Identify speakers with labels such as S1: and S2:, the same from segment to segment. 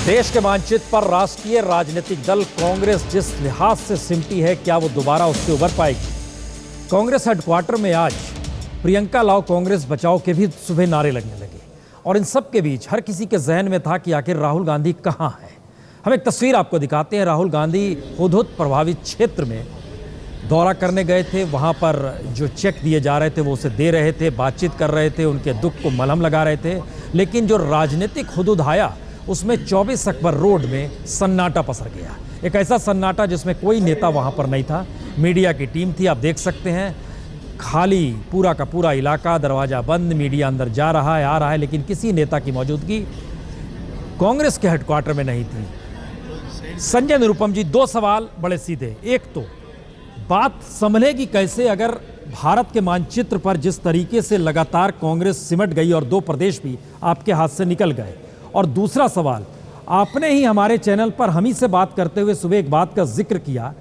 S1: देश के मानचित्र पर राष्ट्रीय राजनीतिक दल कांग्रेस जिस लिहाज से सिमटी है, क्या वो दोबारा उससे उबर पाएगी? कांग्रेस हेडक्वार्टर में आज प्रियंका लाओ कांग्रेस बचाओ के भी सुबह नारे लगने लगे और इन सब के बीच हर किसी के जहन में था कि आखिर राहुल गांधी कहां है। हम एक तस्वीर आपको दिखाते हैं। राहुल गांधी हुदहुद प्रभावित क्षेत्र में दौरा करने गए थे। वहां पर जो चेक दिए जा रहे थे वो उसे दे रहे थे, बातचीत कर रहे थे, उनके दुख को मलहम लगा रहे थे। लेकिन जो राजनीतिक हुदहुद आया उसमें 24 अक्बर रोड में सन्नाटा पसर गया। एक ऐसा सन्नाटा जिसमें कोई नेता वहां पर नहीं था। मीडिया की टीम थी, आप देख सकते हैं, खाली पूरा का पूरा इलाका, दरवाजा बंद, मीडिया अंदर जा रहा है, आ रहा है, लेकिन किसी नेता की मौजूदगी कांग्रेस के हेडक्वार्टर में नहीं थी। संजय निरुपम जी, दो सवाल बड़े सीधे। एक तो बात संभलेगी कैसे अगर भारत के मानचित्र पर जिस तरीके से लगातार कांग्रेस सिमट गई और 2 प्रदेश भी आपके हाथ से निकल गए। और दूसरा सवाल, आपने ही हमारे चैनल पर हम ही से बात करते हुए सुबह एक बात का जिक्र किया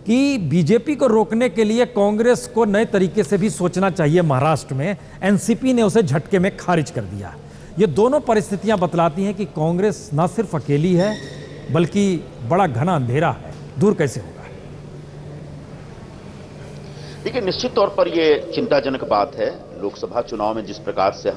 S1: कि बीजेपी को रोकने के लिए कांग्रेस को नए तरीके से भी सोचना चाहिए। महाराष्ट्र में एनसीपी ने उसे झटके में खारिज कर दिया। ये दोनों परिस्थितियां बतलाती हैं कि कांग्रेस ना सिर्फ अकेली है बल्कि बड़ा घना अंधेरा है। दूर कैसे होगा?
S2: देखिए, निश्चित तौर पर यह चिंताजनक बात है। लोकसभा चुनाव में जिस प्रकार से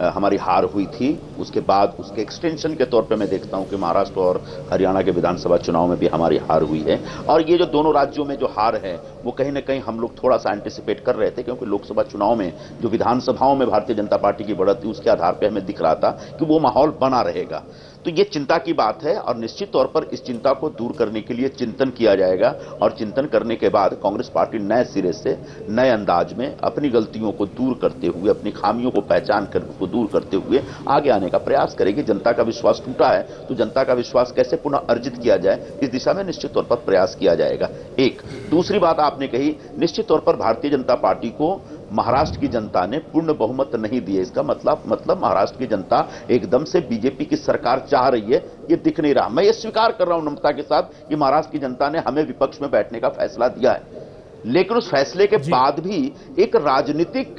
S2: हमारी हार हुई थी, उसके बाद उसके एक्सटेंशन के तौर पे मैं देखता हूं कि महाराष्ट्र और हरियाणा के विधानसभा चुनाव में भी हमारी हार हुई है। और ये जो दोनों राज्यों में जो हार है वो कहीं ना कहीं हम लोग थोड़ा सा एंटिसिपेट कर रहे थे, क्योंकि लोकसभा चुनाव में जो विधानसभाओं में भारतीय जनता पार्टी की बढ़त थी उसके आधार पर हमें दिख रहा था कि वो माहौल बना रहेगा। तो ये चिंता की बात है और निश्चित तौर पर इस चिंता को दूर करने के लिए चिंतन किया जाएगा और चिंतन करने के बाद कांग्रेस पार्टी नए सिरे से, नए अंदाज में अपनी गलतियों को दूर करते हुए, अपनी खामियों को पहचान कर उसको दूर करते हुए आगे आने का प्रयास करेगी। जनता का विश्वास टूटा है तो जनता का विश्वास कैसे पुनः अर्जित किया जाए, इस दिशा में निश्चित तौर पर प्रयास किया जाएगा। एक दूसरी बात आपने कही, निश्चित तौर पर भारतीय जनता पार्टी को महाराष्ट्र की जनता ने पूर्ण बहुमत नहीं दिए। इसका मतलब महाराष्ट्र की जनता एकदम से बीजेपी की सरकार चाह रही है, ये दिख नहीं रहा। मैं ये स्वीकार कर रहा हूं नम्रता के साथ कि महाराष्ट्र की जनता ने हमें विपक्ष में बैठने का फैसला दिया है, लेकिन उस फैसले के बाद भी एक राजनीतिक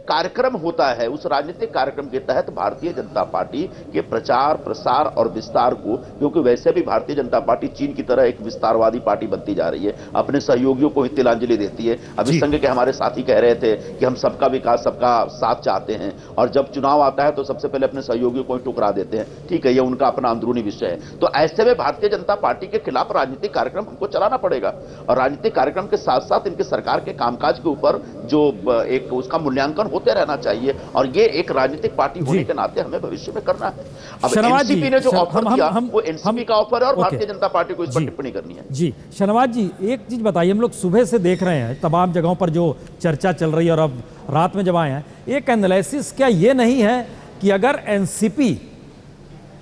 S2: कार्यक्रम होता है। उस राजनीतिक कार्यक्रम के तहत भारतीय जनता पार्टी के प्रचार, प्रसार और विस्तार को, क्योंकि वैसे भी भारतीय जनता पार्टी चीन की तरह एक विस्तारवादी पार्टी बनती जा रही है, अपने सहयोगियों को ही तिलांजलि देती है। अभी संघ के हमारे साथी कह रहे थे कि हम सबका विकास, सबका साथ चाहते हैं, और जब चुनाव आता है तो सबसे पहले अपने सहयोगियों को ही टुकरा देते हैं। ठीक है, यह उनका अपना अंदरूनी विषय है। तो ऐसे में भारतीय जनता पार्टी के खिलाफ राजनीतिक कार्यक्रम हमको चलाना पड़ेगा और राजनीतिक कार्यक्रम के साथ साथ इनके सरकार के कामकाज के ऊपर जो एक उसका मूल्यांकन होते रहना चाहिए, और ये एक राजनीतिक पार्टी होने के नाते हमें भविष्य में करना है। अब एनसीपी ने जो ऑफर दिया वो एनसीपी का ऑफर है और भारतीय जनता पार्टी को इस पर टिप्पणी करनी है।
S1: जी शहनवाज जी, एक चीज बताइए, हम लोग सुबह से देख रहे हैं तमाम जगहों पर जो चर्चा चल रही है और अब रात में जब आए हैं, एक एनालिसिस क्या ये नहीं है कि अगर एनसीपी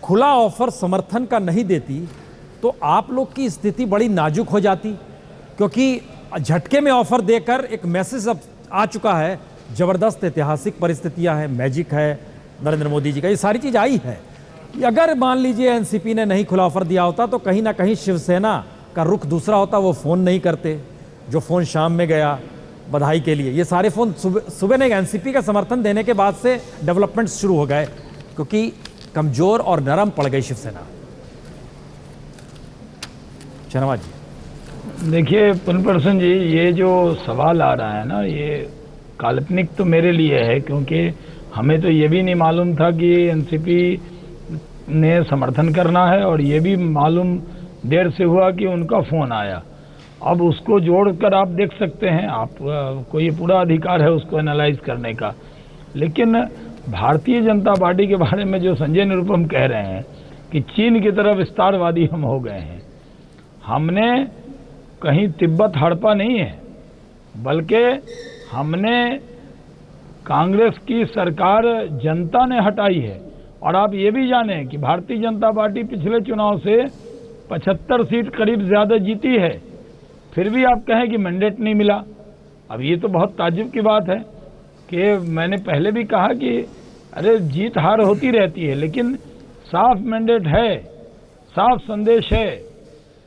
S1: खुला ऑफर समर्थन का नहीं देती तो आप लोग की स्थिति बड़ी नाजुक हो जाती? क्योंकि झटके में ऑफर देकर एक मैसेज अब आ चुका है, जबरदस्त ऐतिहासिक परिस्थितियां हैं, मैजिक है नरेंद्र मोदी जी का, ये सारी चीज आई है। अगर मान लीजिए एनसीपी ने नहीं खुला ऑफर दिया होता तो कहीं ना कहीं शिवसेना का रुख दूसरा होता, वो फोन नहीं करते जो फोन शाम में गया बधाई के लिए। ये सारे फोन सुबह ने एनसीपी का समर्थन देने के बाद से डेवलपमेंट शुरू हो गए, क्योंकि कमजोर और नरम पड़ गई शिवसेना। शहनवाज जी,
S3: देखिए पुनप्रसन जी, ये जो सवाल आ रहा है ना, ये काल्पनिक तो मेरे लिए है, क्योंकि हमें तो ये भी नहीं मालूम था कि एनसीपी ने समर्थन करना है, और ये भी मालूम देर से हुआ कि उनका फ़ोन आया। अब उसको जोड़कर आप देख सकते हैं, आपको ये पूरा अधिकार है उसको एनालाइज करने का। लेकिन भारतीय जनता पार्टी के बारे में जो संजय निरुपम कह रहे हैं कि चीन की तरह विस्तारवादी हम हो गए हैं, हमने कहीं तिब्बत हड़पा नहीं है, बल्कि हमने कांग्रेस की सरकार जनता ने हटाई है। और आप ये भी जानें कि भारतीय जनता पार्टी पिछले चुनाव से 75 सीट करीब ज़्यादा जीती है, फिर भी आप कहें कि मैंडेट नहीं मिला। अब ये तो बहुत ताज्जुब की बात है कि मैंने पहले भी कहा कि अरे जीत हार होती रहती है, लेकिन साफ मैंडेट है, साफ संदेश है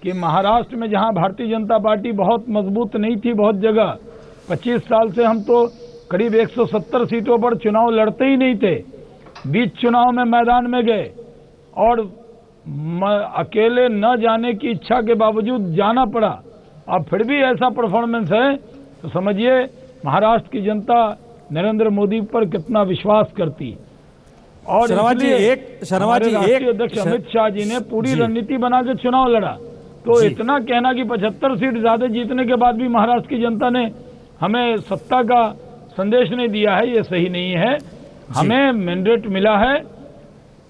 S3: कि महाराष्ट्र में जहां भारतीय जनता पार्टी बहुत मजबूत नहीं थी, बहुत जगह 25 साल से हम तो करीब 170 सीटों पर चुनाव लड़ते ही नहीं थे, बीच चुनाव में मैदान में गए और अकेले न जाने की इच्छा के बावजूद जाना पड़ा और फिर भी ऐसा परफॉर्मेंस है तो समझिए महाराष्ट्र की जनता नरेंद्र मोदी पर कितना विश्वास करती। और
S1: शर्मा जी
S3: राष्ट्रीय अध्यक्ष अमित शाह जी ने पूरी रणनीति बना के चुनाव लड़ा। तो इतना कहना कि 75 सीट ज्यादा जीतने के बाद भी महाराष्ट्र की जनता ने हमें सत्ता का संदेश नहीं दिया है, ये सही नहीं है। हमें मैंडेट मिला है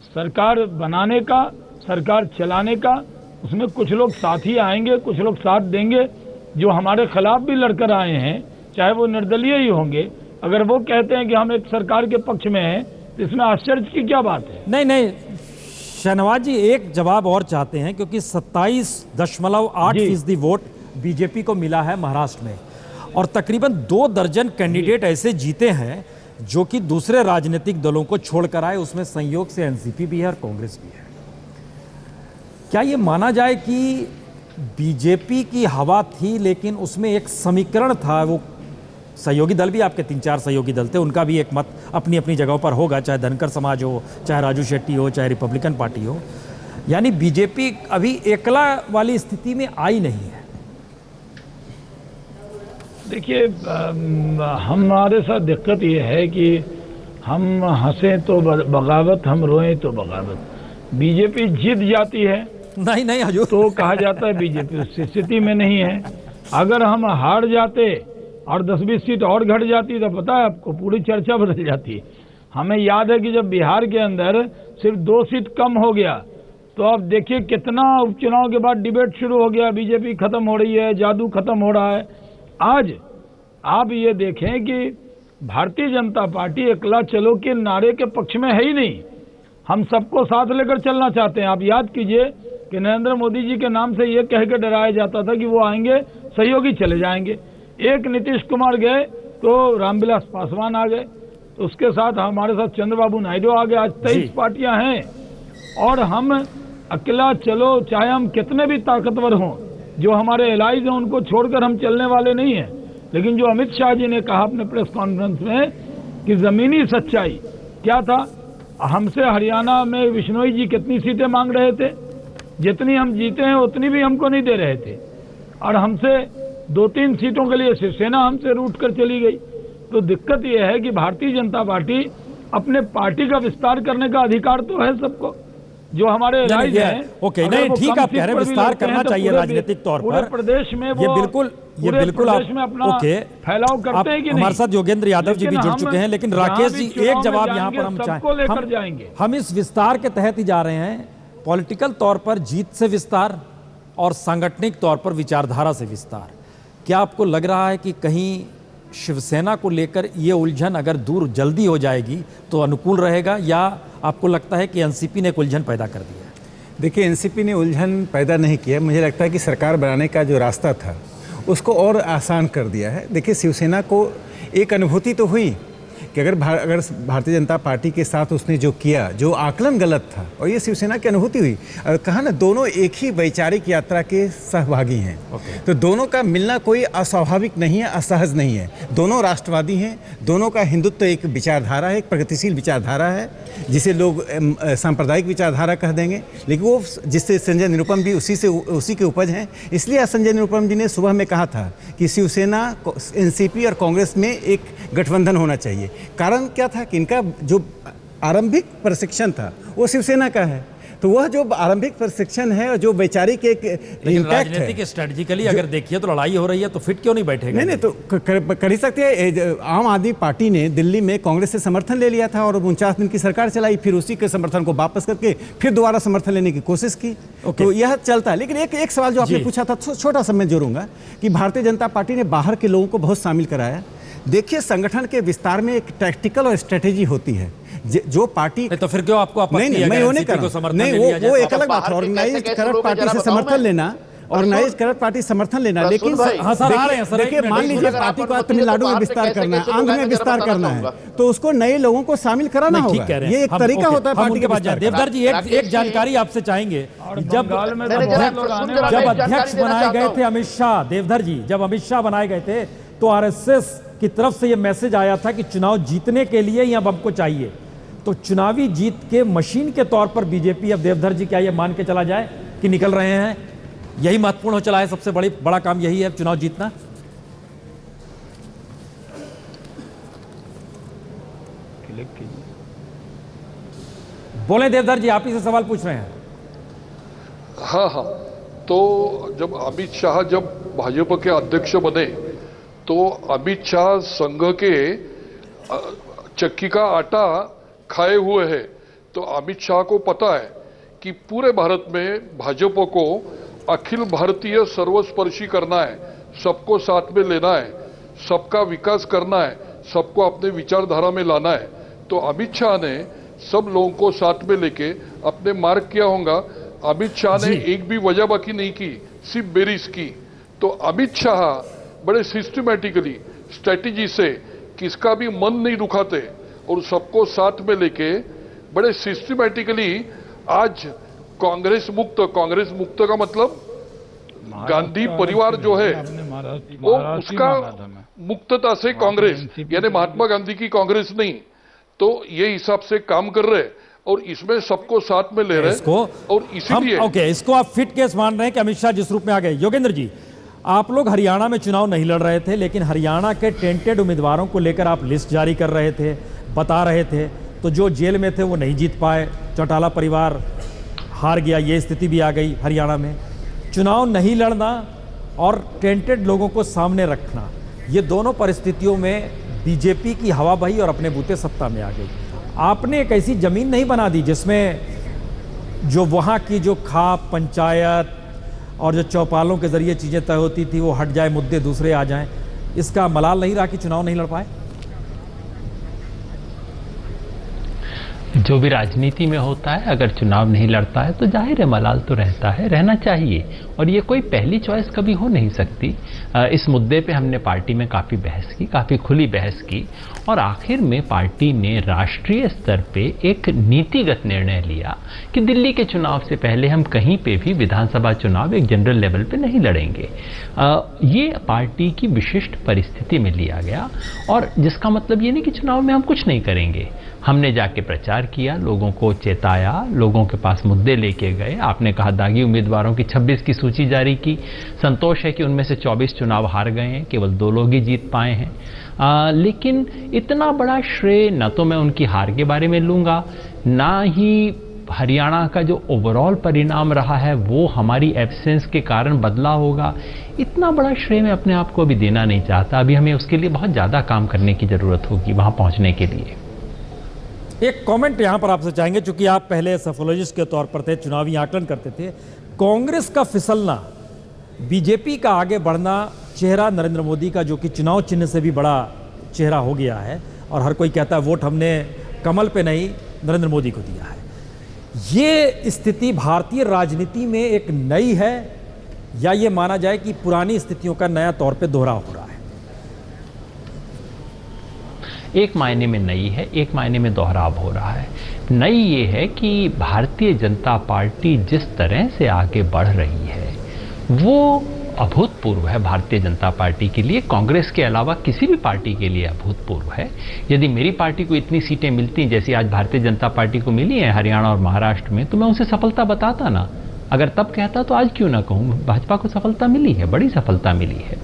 S3: सरकार बनाने का, सरकार चलाने का। उसमें कुछ लोग साथी आएंगे, कुछ लोग साथ देंगे। जो हमारे खिलाफ भी लड़कर आए हैं, चाहे वो निर्दलीय ही होंगे, अगर वो कहते हैं कि हम एक सरकार के पक्ष में हैं, तो इसमें आश्चर्य की क्या बात है?
S1: नहीं, शहनवाज जी एक जवाब और चाहते हैं, क्योंकि 27.8% वोट बीजेपी को मिला है महाराष्ट्र में और तकरीबन 2 दर्जन कैंडिडेट ऐसे जीते हैं जो कि दूसरे राजनीतिक दलों को छोड़कर आए। उसमें संयोग से एनसीपी भी है और कांग्रेस भी है। क्या ये माना जाए कि बीजेपी की हवा थी, लेकिन उसमें एक समीकरण था, वो सहयोगी दल भी आपके 3-4 सहयोगी दल थे, उनका भी एक मत अपनी अपनी जगहों पर होगा, चाहे धनकर समाज हो, चाहे राजू शेट्टी हो, चाहे रिपब्लिकन पार्टी हो, यानी बीजेपी अभी एकला वाली स्थिति में आई नहीं है।
S3: देखिए, हमारे साथ दिक्कत ये है कि हम हंसें तो बगावत, हम रोएं तो बगावत। बीजेपी जीत जाती है
S1: नहीं हजूर,
S3: तो कहा जाता है बीजेपी उस स्थिति में नहीं है। अगर हम हार जाते और 10-20 सीट और घट जाती तो पता है आपको, पूरी चर्चा बदल जाती। हमें याद है कि जब बिहार के अंदर सिर्फ 2 सीट कम हो गया, तो आप देखिए कितना उपचुनाव के बाद डिबेट शुरू हो गया, बीजेपी खत्म हो रही है, जादू खत्म हो रहा है। आज आप ये देखें कि भारतीय जनता पार्टी अकेला चलो के नारे के पक्ष में है ही नहीं, हम सबको साथ लेकर चलना चाहते हैं। आप याद कीजिए कि नरेंद्र मोदी जी के नाम से ये कह के डराया जाता था कि वो आएंगे, सहयोगी चले जाएंगे। एक नीतीश कुमार गए तो रामविलास पासवान आ गए, तो उसके साथ हमारे साथ चंद्रबाबू नायडू आ गए। आज 23 पार्टियां हैं और हम अकेला चलो, चाहे हम कितने भी ताकतवर हों, जो हमारे एलाइज हैं उनको छोड़कर हम चलने वाले नहीं हैं। लेकिन जो अमित शाह जी ने कहा अपने प्रेस कॉन्फ्रेंस में कि जमीनी सच्चाई क्या था, हमसे हरियाणा में विश्नोई जी कितनी सीटें मांग रहे थे, जितनी हम जीते हैं उतनी भी हमको नहीं दे रहे थे, और हमसे 2-3 सीटों के लिए शिवसेना हमसे रूठ कर चली गई। तो दिक्कत यह है कि भारतीय जनता पार्टी अपने पार्टी का विस्तार करने का अधिकार तो है सबको, जो हमारे एलाइज हैं।
S1: ओके, नहीं ठीक आप कह रहे हैं विस्तार करना चाहिए राजनीतिक तौर पर,
S3: पूरे प्रदेश में वो
S1: ये बिल्कुल
S3: प्रदेश में अपना फैलाव करते हैं कि नहीं?
S1: हमारे साथ योगेंद्र यादव जी भी जुड़ चुके हैं, लेकिन राकेश जी एक जवाब यहाँ पर हम
S3: लेकर जाएंगे।
S1: हम इस विस्तार के तहत ही जा रहे हैं, पॉलिटिकल तौर पर जीत से विस्तार और सांगठनिक तौर पर विचारधारा से विस्तार। क्या आपको लग रहा है कि कहीं शिवसेना को लेकर ये उलझन अगर दूर जल्दी हो जाएगी तो अनुकूल रहेगा, या आपको लगता है कि एनसीपी ने एक उलझन पैदा कर दिया है?
S4: देखिए, एनसीपी ने उलझन पैदा नहीं किया, मुझे लगता है कि सरकार बनाने का जो रास्ता था उसको और आसान कर दिया है। देखिए, शिवसेना को एक अनुभूति तो हुई कि अगर भारतीय जनता पार्टी के साथ उसने जो किया, जो आकलन गलत था, और ये शिवसेना की अनुभूति हुई। और कहा ना, दोनों एक ही वैचारिक यात्रा के सहभागी हैं। तो दोनों का मिलना कोई अस्वाभाविक नहीं है, असहज नहीं है। दोनों राष्ट्रवादी हैं, दोनों का हिंदुत्व एक विचारधारा है, एक प्रगतिशील विचारधारा है, जिसे लोग सांप्रदायिक विचारधारा कह देंगे, लेकिन वो जिससे संजय निरुपम भी उसी के उपज हैं। इसलिए आज संजय निरुपम जी ने सुबह में कहा था कि शिवसेना, एनसीपी और कांग्रेस में एक गठबंधन होना चाहिए। कारण क्या था कि इनका जो आरंभिक प्रशिक्षण था वो शिवसेना का है, तो वह जो आरंभिक प्रशिक्षण है और जो वैचारिक एक इम्पैक्ट है,
S1: राजनीतिक स्ट्रेटेजिकली अगर देखिए तो लड़ाई हो रही है तो फिट क्यों नहीं बैठेगा?
S4: नहीं तो कर ही सकते हैं। आम आदमी पार्टी ने दिल्ली में कांग्रेस से समर्थन ले लिया था और 49 दिन की सरकार चलाई, फिर उसी के समर्थन को वापस करके फिर दोबारा समर्थन लेने की कोशिश की। तो यह चलता है। लेकिन एक सवाल जो आपने पूछा था, छोटा सा मैं जोड़ूंगा कि भारतीय जनता पार्टी ने बाहर के लोगों को बहुत शामिल कराया। देखिए, संगठन के विस्तार में एक टैक्टिकल और स्ट्रेटेजी होती है। जो पार्टी
S1: तो फिर क्यों आपको आपत्ति है?
S4: नहीं, वो एक अलग बात है। ऑर्गेनाइज्ड करप्ट पार्टी से समर्थन लेना, ऑर्गेनाइज करप्ट पार्टी समर्थन लेना। लेकिन देखिए, मान लीजिए पार्टी को तमिलनाडु में विस्तार करना है, आंध्र में विस्तार करना है, तो उसको नए लोगों को शामिल कराना होगा। ये एक तरीका होता है पार्टी के विस्तार।
S1: देवधर जी एक जानकारी आपसे चाहेंगे। जब अध्यक्ष बनाए गए थे अमित शाह, देवधर जी, जब अमित शाह बनाए गए थे तो आरएसएस की तरफ से यह मैसेज आया था कि चुनाव जीतने के लिए यह हमको चाहिए, तो चुनावी जीत के मशीन के तौर पर बीजेपी, अब देवधर जी क्या ये मान के चला जाए कि निकल रहे हैं, यही महत्वपूर्ण हो चला है, सबसे बड़ा काम यही है चुनाव जीतना? बोले देवधर जी, आप ही से सवाल पूछ रहे हैं।
S5: हाँ, तो जब अमित शाह जब भाजपा के अध्यक्ष बने तो अमित शाह संघ के चक्की का आटा खाए हुए हैं। तो अमित शाह को पता है कि पूरे भारत में भाजपा को अखिल भारतीय सर्वस्पर्शी करना है, सबको साथ में लेना है, सबका विकास करना है, सबको अपने विचारधारा में लाना है। तो अमित शाह ने सब लोगों को साथ में लेके अपने मार्ग किया होगा। अमित शाह ने एक भी वजह बाकी नहीं की, सिर्फ बेरिस की। तो अमित शाह बड़े सिस्टमैटिकली स्ट्रेटेजी से किसका भी मन नहीं दुखाते और सबको साथ में लेके बड़े सिस्टमैटिकली आज कांग्रेस मुक्त का मतलब गांधी परिवार जो है वो उसका मुक्तता से कांग्रेस, यानी महात्मा गांधी की कांग्रेस नहीं। तो ये हिसाब से काम कर रहे और इसमें सबको साथ में ले रहे
S1: इसको,
S5: और इसीलिए
S1: ओके, इसको आप फिट केस मान रहे हैं कि अमित शाह जिस रूप में आ गए। योगेंद्र जी, आप लोग हरियाणा में चुनाव नहीं लड़ रहे थे, लेकिन हरियाणा के टेंटेड उम्मीदवारों को लेकर आप लिस्ट जारी कर रहे थे, बता रहे थे, तो जो जेल में थे वो नहीं जीत पाए, चौटाला परिवार हार गया, ये स्थिति भी आ गई हरियाणा में। चुनाव नहीं लड़ना और टेंटेड लोगों को सामने रखना, ये दोनों परिस्थितियों में बीजेपी की हवा बही और अपने बूते सत्ता में आ गई। आपने एक ऐसी जमीन नहीं बना दी जिसमें जो वहाँ की जो खाप पंचायत और जो चौपालों के जरिए चीज़ें तय होती थी वो हट जाए, मुद्दे दूसरे आ जाएं। इसका मलाल नहीं रहा कि चुनाव नहीं लड़ पाए?
S6: जो भी राजनीति में होता है, अगर चुनाव नहीं लड़ता है तो जाहिर है मलाल तो रहता है, रहना चाहिए, और ये कोई पहली चॉइस कभी हो नहीं सकती। इस मुद्दे पे हमने पार्टी में काफ़ी बहस की, काफ़ी खुली बहस की, और आखिर में पार्टी ने राष्ट्रीय स्तर पे एक नीतिगत निर्णय लिया कि दिल्ली के चुनाव से पहले हम कहीं पे भी विधानसभा चुनाव एक जनरल लेवल पे नहीं लड़ेंगे। ये पार्टी की विशिष्ट परिस्थिति में लिया गया, और जिसका मतलब ये नहीं कि चुनाव में हम कुछ नहीं करेंगे। हमने जाके प्रचार किया, लोगों को चेताया, लोगों के पास मुद्दे लेके गए। आपने कहा दागी उम्मीदवारों की 26 की सूची जारी की, संतोष है कि उनमें से 24 चुनाव हार गए हैं, केवल 2 लोग ही जीत पाए हैं। लेकिन इतना बड़ा श्रेय न तो मैं उनकी हार के बारे में लूँगा, ना ही हरियाणा का जो ओवरऑल परिणाम रहा है वो हमारी एब्सेंस के कारण बदला होगा। इतना बड़ा श्रेय मैं अपने आप को अभी देना नहीं चाहता। अभी हमें उसके लिए बहुत ज़्यादा काम करने की ज़रूरत होगी वहाँ पहुँचने के लिए।
S1: एक कमेंट यहां पर आपसे चाहेंगे, चूंकि आप पहले सफोलॉजिस्ट के तौर पर थे, चुनावी आकलन करते थे। कांग्रेस का फिसलना, बीजेपी का आगे बढ़ना, चेहरा नरेंद्र मोदी का जो कि चुनाव चिन्ह से भी बड़ा चेहरा हो गया है, और हर कोई कहता है वोट हमने कमल पे नहीं नरेंद्र मोदी को दिया है। ये स्थिति भारतीय राजनीति में एक नई है, या ये माना जाए कि पुरानी स्थितियों का नया तौर पे दोहराव हो रहा है?
S6: एक मायने में नई है, एक मायने में दोहराव हो रहा है। नई ये है कि भारतीय जनता पार्टी जिस तरह से आगे बढ़ रही है वो अभूतपूर्व है भारतीय जनता पार्टी के लिए, कांग्रेस के अलावा किसी भी पार्टी के लिए अभूतपूर्व है। यदि मेरी पार्टी को इतनी सीटें मिलती जैसी आज भारतीय जनता पार्टी को मिली है हरियाणा और महाराष्ट्र में, तो मैं उसे सफलता बताता ना। अगर तब कहता तो आज क्यों ना कहूँ। भाजपा को सफलता मिली है, बड़ी सफलता मिली है।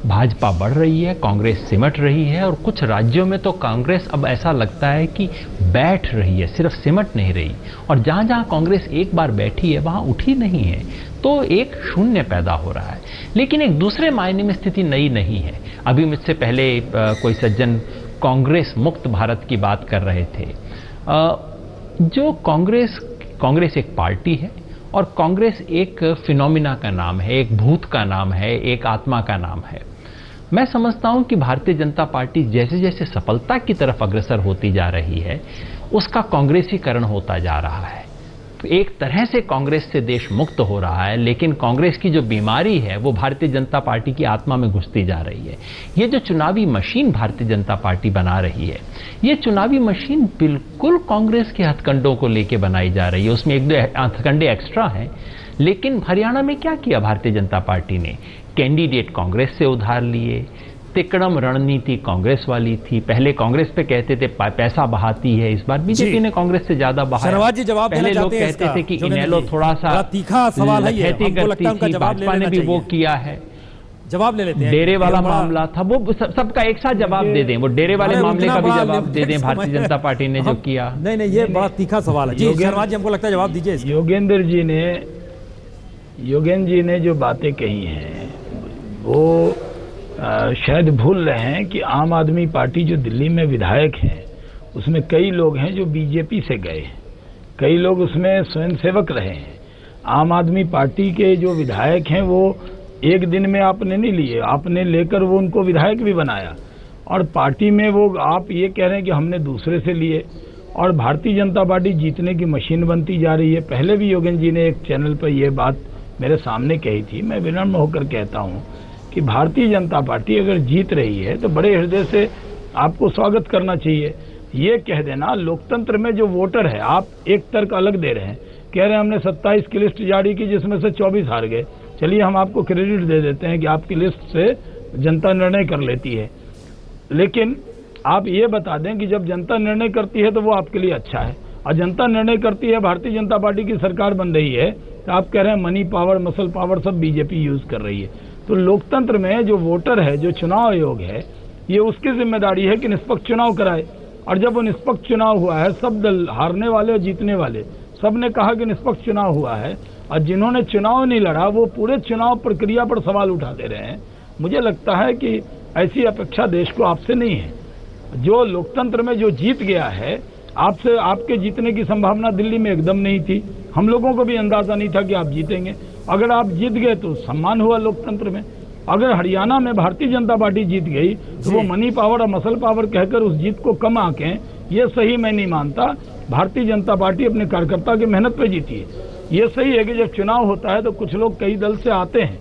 S6: भाजपा बढ़ रही है, कांग्रेस सिमट रही है, और कुछ राज्यों में तो कांग्रेस अब ऐसा लगता है कि बैठ रही है, सिर्फ सिमट नहीं रही। और जहाँ जहाँ कांग्रेस एक बार बैठी है वहाँ उठी नहीं है, तो एक शून्य पैदा हो रहा है। लेकिन एक दूसरे मायने में स्थिति नई नहीं है। अभी मुझसे पहले कोई सज्जन कांग्रेस मुक्त भारत की बात कर रहे थे। जो कांग्रेस एक पार्टी है, और कांग्रेस एक फिनोमिना का नाम है, एक भूत का नाम है, एक आत्मा का नाम है। मैं समझता हूं कि भारतीय जनता पार्टी जैसे जैसे सफलता की तरफ अग्रसर होती जा रही है, उसका कांग्रेसीकरण होता जा रहा है। एक तरह से कांग्रेस से देश मुक्त हो रहा है, लेकिन कांग्रेस की जो बीमारी है वो भारतीय जनता पार्टी की आत्मा में घुसती जा रही है। ये जो चुनावी मशीन भारतीय जनता पार्टी बना रही है, ये चुनावी मशीन बिल्कुल कांग्रेस के हथकंडों को लेके बनाई जा रही है। उसमें 1-2 हथकंडे एक्स्ट्रा हैं। लेकिन हरियाणा में क्या किया भारतीय जनता पार्टी ने? कैंडिडेट कांग्रेस से उधार लिए, तिकड़म रणनीति कांग्रेस वाली थी। पहले कांग्रेस पे कहते थे पैसा बहाती है, इस बार बीजेपी ने कांग्रेस से ज्यादा बहाया।
S1: शहनवाज जी जवाब देना
S6: पहले लोग
S1: चाहते हैं
S6: कहते
S1: इसका?
S6: थे कि
S1: जोगेंद्र
S6: इनेलो
S1: जी,
S6: थोड़ा सा
S1: बड़ा तीखा सवाल है ये,
S6: लहती
S1: हमको लगता है उनका
S6: करती थी,
S1: जवाब ले
S6: भाजपा ने
S1: लेना
S6: भी वो
S1: चाहिए।
S6: किया है।
S1: जवाब ले लेते हैं।
S6: डेरे वाला
S1: बड़ा-
S6: मामला था, वो सबका एक साथ जवाब दे दें, वो डेरे वाले
S1: अरे
S6: मामले
S1: उतना
S6: का भी
S1: बड़ा
S6: जवाब दे दें
S1: लिमिटेड
S6: भारतीय
S1: समय
S6: जनता पार्टी ने जो
S1: हम-
S6: किया।
S1: नहीं, ये बड़ा तीखा सवाल है जी। शहनवाज जी हमको लगता है जवाब दीजिए इसका।
S3: योगेंद्र जी ने जो बातें कही हैं वो शायद भूल रहे हैं कि आम आदमी पार्टी जो दिल्ली में विधायक हैं उसमें कई लोग हैं जो बीजेपी से गए हैं, कई लोग उसमें स्वयंसेवक रहे हैं। आम आदमी पार्टी के जो विधायक हैं वो एक दिन में आपने नहीं लिए, आपने लेकर वो उनको विधायक भी बनाया, और पार्टी में वो आप ये कह रहे हैं कि हमने दूसरे से लिए, और भारतीय जनता पार्टी जीतने की मशीन बनती जा रही है। पहले भी योगेंद्र जी ने एक चैनल पर ये बात मेरे सामने कही थी। मैं विनम्र होकर कहता हूँ कि भारतीय जनता पार्टी अगर जीत रही है तो बड़े हृदय से आपको स्वागत करना चाहिए। ये कह देना लोकतंत्र में जो वोटर है, आप एक तर्क अलग दे रहे हैं, कह रहे हैं हमने 27 की लिस्ट जारी की जिसमें से 24 हार गए। चलिए हम आपको क्रेडिट दे देते हैं कि आपकी लिस्ट से जनता निर्णय कर लेती है, लेकिन आप ये बता दें कि जब जनता निर्णय करती है तो वो आपके लिए अच्छा है, और जनता निर्णय करती है, भारतीय जनता पार्टी की सरकार बन रही है, तो आप कह रहे हैं मनी पावर मसल पावर सब बीजेपी यूज कर रही है। तो लोकतंत्र में जो वोटर है, जो चुनाव आयोग है, ये उसकी जिम्मेदारी है कि निष्पक्ष चुनाव कराए, और जब वो निष्पक्ष चुनाव हुआ है, सब दल हारने वाले और जीतने वाले सब ने कहा कि निष्पक्ष चुनाव हुआ है, और जिन्होंने चुनाव नहीं लड़ा वो पूरे चुनाव प्रक्रिया पर सवाल उठा दे रहे हैं। मुझे लगता है कि ऐसी अपेक्षा देश को आपसे नहीं है। जो लोकतंत्र में जो जीत गया है, आपसे आपके जीतने की संभावना दिल्ली में एकदम नहीं थी, हम लोगों को भी अंदाजा नहीं था कि आप जीतेंगे। अगर आप जीत गए तो सम्मान हुआ लोकतंत्र में। अगर हरियाणा में भारतीय जनता पार्टी जीत गई तो वो मनी पावर और मसल पावर कहकर उस जीत को कम आंकें, ये सही मैं नहीं मानता। भारतीय जनता पार्टी अपने कार्यकर्ता की मेहनत पे जीती है। ये सही है कि जब चुनाव होता है तो कुछ लोग कई दल से आते हैं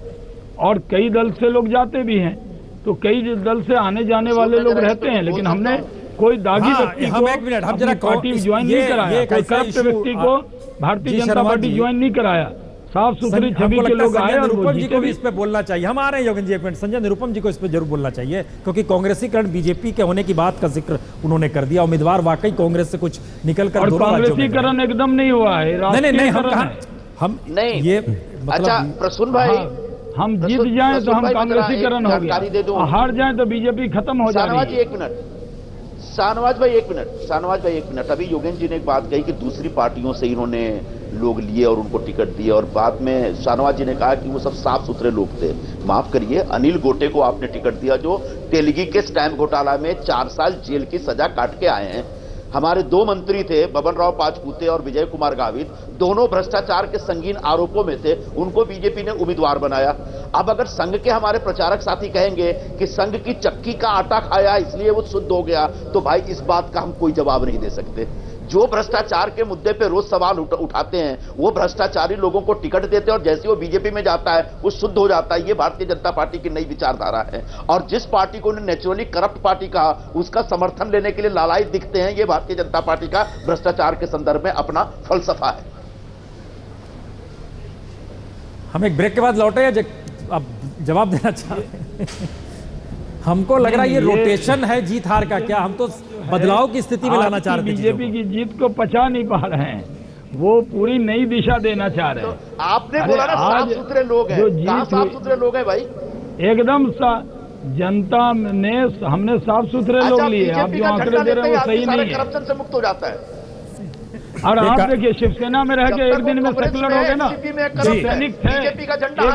S3: और कई दल से लोग जाते भी हैं, तो कई दल से आने जाने वाले लोग रहते हैं, लेकिन हमने कोई दागी व्यक्ति को अपनी पार्टी ज्वाइन नहीं कराया, कोई करप्ट व्यक्ति को भारतीय जनता पार्टी ज्वाइन नहीं कराया। साफ सुथरी छवि के लोग आए और
S1: निरुपम जी को भी इस पे बोलना चाहिए। हम आ रहे हैं योगेंद्र जी, एक मिनट। संजय, निरुपम जी को इस पे जरूर बोलना चाहिए, क्योंकि कांग्रेसीकरण बीजेपी के होने की बात का जिक्र उन्होंने कर दिया। उम्मीदवार वाकई कांग्रेस से कुछ निकल कर
S3: कांग्रेसीकरण एकदम नहीं हुआ है।
S1: नहीं, हम
S2: नहीं,
S1: ये
S2: अच्छा प्रसून भाई,
S3: हम जीत जाएं तो हम कांग्रेसीकरण हो गया, हार जाएं तो बीजेपी खत्म हो जाएगी।
S2: शाहनवाज जी एक मिनट, शाहनवाज भाई एक मिनट। अभी योगेंद्र जी ने एक बात कही कि दूसरी पार्टियों से इन्होंने लोग लिए और उनको टिकट दिए, और बाद में शाहनवाज जी ने कहा कि वो सब साफ सुथरे लोग थे। माफ करिए, अनिल गोटे को आपने टिकट दिया जो तेलगी के स्टैंप घोटाला में 4 साल जेल की सजा काट के आए हैं। हमारे 2 मंत्री थे, बबन राव पाचपुते और विजय कुमार गावित, दोनों भ्रष्टाचार के संगीन आरोपों में थे, उनको बीजेपी ने उम्मीदवार बनाया। अब अगर संघ के हमारे प्रचारक साथी कहेंगे कि संघ की चक्की का आटा खाया इसलिए वो शुद्ध हो गया, तो भाई इस बात का हम कोई जवाब नहीं दे सकते। जो भ्रष्टाचार के मुद्दे पे रोज सवाल उठाते हैं, वो भ्रष्टाचारी लोगों को टिकट देते हैं और जैसे वो बीजेपी में जाता है वो शुद्ध हो जाता है। ये भारतीय जनता पार्टी की नई विचारधारा है, और जिस पार्टी को उन्होंने नेचुरली करप्ट पार्टी कहा, उसका समर्थन लेने के लिए लालायित दिखते हैं। ये भारतीय जनता पार्टी का भ्रष्टाचार के संदर्भ में अपना फलसफा है।
S1: हम एक ब्रेक के बाद लौटे हैं, अब जवाब देना चाहते हमको लग रहा है ये रोटेशन है जीत हार का। क्या हम तो बदलाव की स्थिति में लाना चाह रहे थे?
S3: बीजेपी की जीत को पचा नहीं पा रहे हैं, वो पूरी नई दिशा देना चाह रहे हैं।
S2: तो आपने बोला ना साफ सुथरे लोग हैं, कहां साफ सुथरे लोग हैं भाई?
S3: एकदम जनता ने, हमने साफ सुथरे लोग लिए। आप जो आंकड़े दे रहे हैं वो सही नहीं है।
S2: करप्शन से मुक्त हो जाता है।
S3: और आप देखिए, शिवसेना में रह के एक दिन में सेकुलर हो गए ना, जो सैनिक थे एक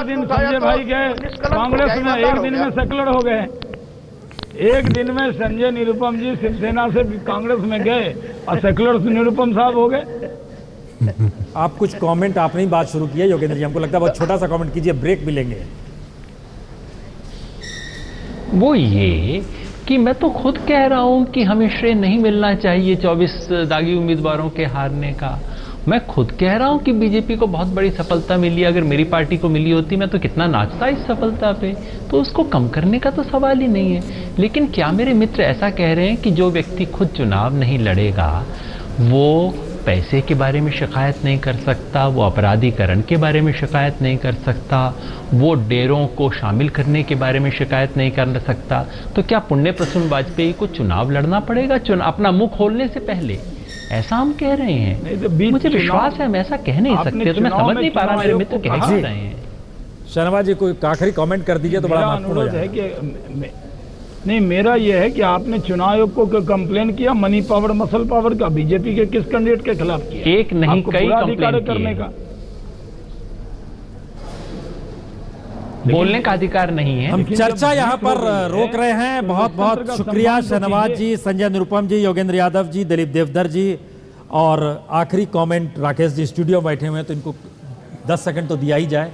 S3: दिन संजय भाई गए कांग्रेस में, एक दिन में सेकुलर हो गए। एक दिन में संजय निरुपम जी शिवसेना से कांग्रेस में गए और सेकुलर से निरुपम साहब हो गए।
S1: आप कुछ कमेंट, आपने ही बात शुरू की है योगेंद्र जी, हमको लगता है बहुत छोटा सा कमेंट कीजिए, ब्रेक भी लेंगे।
S6: वो ये कि मैं तो खुद कह रहा हूं कि हमें श्रेय नहीं मिलना चाहिए 24 दागी उम्मीदवारों के हारने का। मैं खुद कह रहा हूं कि बीजेपी को बहुत बड़ी सफलता मिली। अगर मेरी पार्टी को मिली होती मैं तो कितना नाचता इस सफलता पे। तो उसको कम करने का तो सवाल ही नहीं है। लेकिन क्या मेरे मित्र ऐसा कह रहे हैं कि जो व्यक्ति खुद चुनाव नहीं लड़ेगा वो पैसे के बारे में शिकायत नहीं कर सकता, वो अपराधीकरण के बारे में शिकायत नहीं कर सकता, वो डेरों को शामिल करने के बारे में शिकायत नहीं कर सकता, तो क्या पुण्य प्रसून वाजपेयी को चुनाव लड़ना पड़ेगा अपना मुंह खोलने से पहले? ऐसा हम कह रहे हैं। मुझे विश्वास है हम ऐसा कह नहीं सकते, तो मैं समझ नहीं पा रहा मेरे मित्र कह क्या रहे हैं।
S1: शहनवाज जी कोई आखिरी कमेंट कर दीजिए तो बड़ा महत्वपूर्ण हो
S3: है
S1: जाएगा।
S3: कि नहीं, मेरा यह है कि आपने चुनाव आयोग को कंप्लेन किया मनी पावर मसल पावर का, बीजेपी के किस कैंडिडेट के खिलाफ किया?
S6: एक नहीं
S3: आपको
S6: कई
S3: पूरा अधिकार
S6: कंप्लेन
S3: करने
S6: किए।
S3: का,
S6: बोलने का अधिकार नहीं है।
S1: हम चर्चा यहाँ पर रोक रहे हैं। बहुत बहुत शुक्रिया शहनवाज जी, संजय निरुपम जी, योगेंद्र यादव जी, दिलीप देवधर जी, और आखिरी कमेंट राकेश जी स्टूडियो में बैठे हुए हैं तो इनको 10 सेकंड तो दिया ही जाए।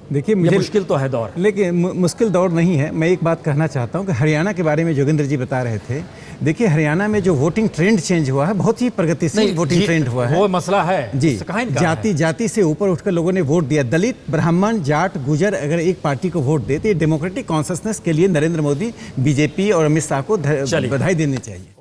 S4: देखिए
S1: ये
S4: मुझे
S1: मुश्किल तो है दौर,
S4: लेकिन मुश्किल दौर नहीं है। मैं एक बात कहना चाहता हूं कि हरियाणा के बारे में योगेंद्र जी बता रहे थे। देखिए हरियाणा में जो वोटिंग ट्रेंड चेंज हुआ है, बहुत ही प्रगतिशील वोटिंग ट्रेंड हुआ है।
S1: वो मसला है
S4: जी,
S1: इससे कहाँ इनकार है?
S4: जाति से ऊपर उठकर लोगों ने वोट दिया। दलित, ब्राह्मण, जाट, गुजर अगर एक पार्टी को वोट देते, डेमोक्रेटिक कॉन्शसनेस के लिए नरेंद्र मोदी, बीजेपी और अमित शाह को बधाई देनी चाहिए।